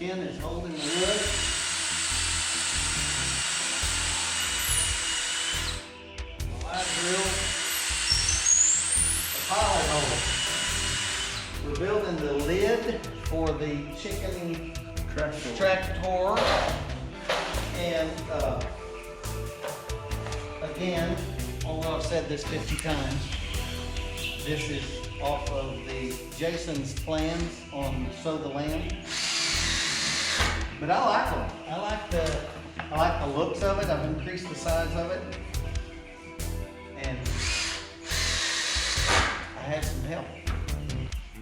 Ken is holding the wood. The light drill, the pilot hole. We're building the lid for the chicken tractor. And again, although I've said this 50 times, this is off of the Jason's plans on Sow the Land. But I like them. I like the looks of it. I've increased the size of it. And I had some help,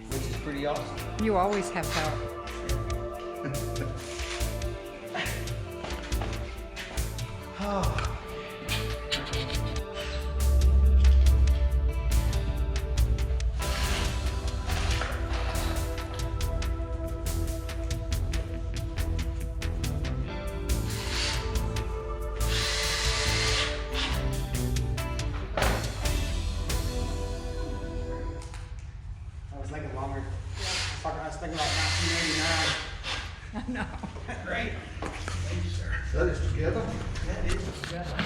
which is pretty awesome. You always have help. Oh. Longer. Yeah. I was thinking about 1989. I know. Great. Thank you, sir. That is together? That is together.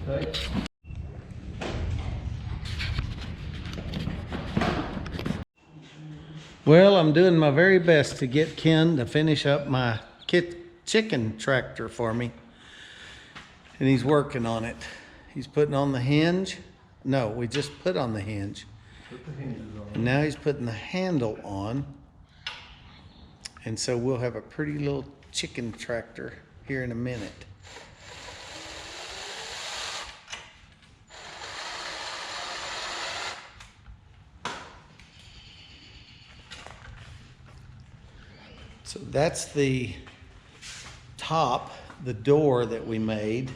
Okay. Well, I'm doing my very best to get Ken to finish up my chicken tractor for me. And he's working on it. He's putting on the hinge. No, we just put on the hinge. And now he's putting the handle on. And so we'll have a pretty little chicken tractor here in a minute. So that's the top, the door that we made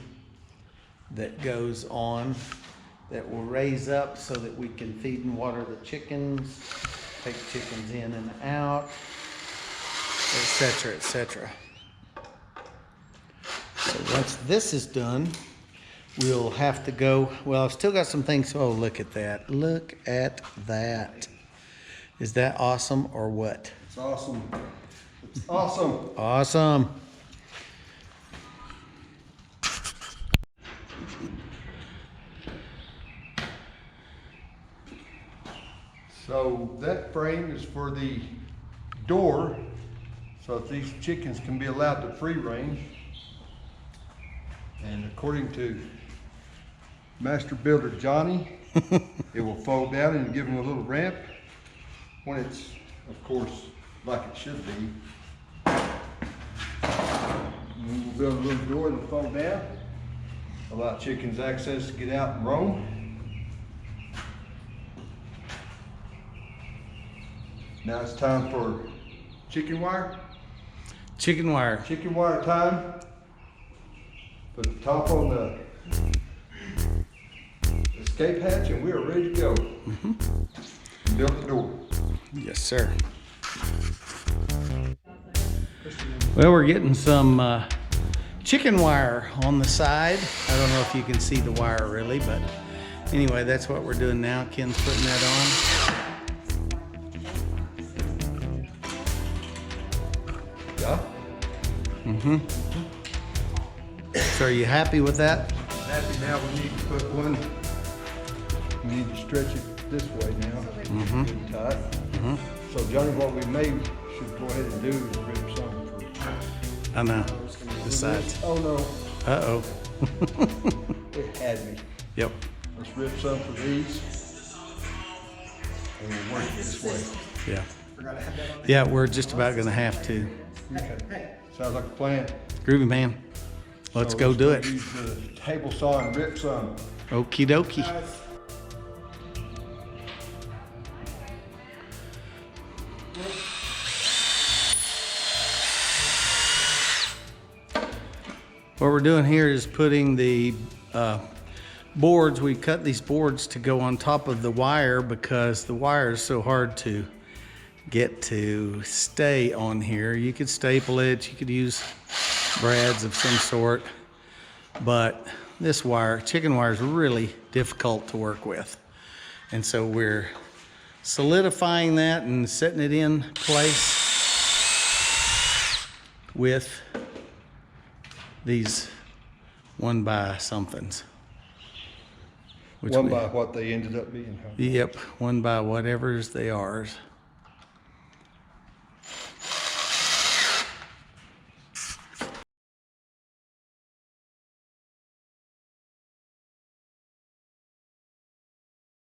that goes on, that will raise up so that we can feed and water the chickens, take chickens in and out, etc., etc. So once this is done, we'll have to go, well, I've still got some things. Oh, look at that. Look at that. Is that awesome or what? It's awesome. It's awesome. Awesome. So that frame is for the door, so that these chickens can be allowed to free range. And according to Master Builder Johnny, it will fold down and give them a little ramp when it's, of course, like it should be. And we'll build a little door that'll fold down, allow chickens access to get out and roam. Now it's time for chicken wire. Chicken wire. Chicken wire time. Put the top on the escape hatch and we are ready to go. Build the door. Yes, sir. Well, we're getting some chicken wire on the side. I don't know if you can see the wire really, but anyway, that's what we're doing now. Ken's putting that on. Yeah. Mm-hmm. So are you happy with that? Happy now. We need to put one. We need to stretch it this way now. Mm-hmm. Good tight. Mm-hmm. So Johnny, what we may should go ahead and do is rip some for I know. The sides. Oh no. Uh-oh. It had me. Yep. Let's rip some for these. And we'll work it this way. Yeah. Yeah, we're just about gonna have to. Okay. Sounds like a plan. Groovy, man. Let's go do it. Use the table saw and rip some. Okie dokie. What we're doing here is putting the boards. We cut these boards to go on top of the wire because the wire is so hard to get to stay on here. You could staple it, you could use brads of some sort, but this wire, chicken wire, is really difficult to work with. And so we're solidifying that and setting it in place. with these 1 by somethings. Which One we- by what they ended up being, huh? Yep, 1 by whatever's they are.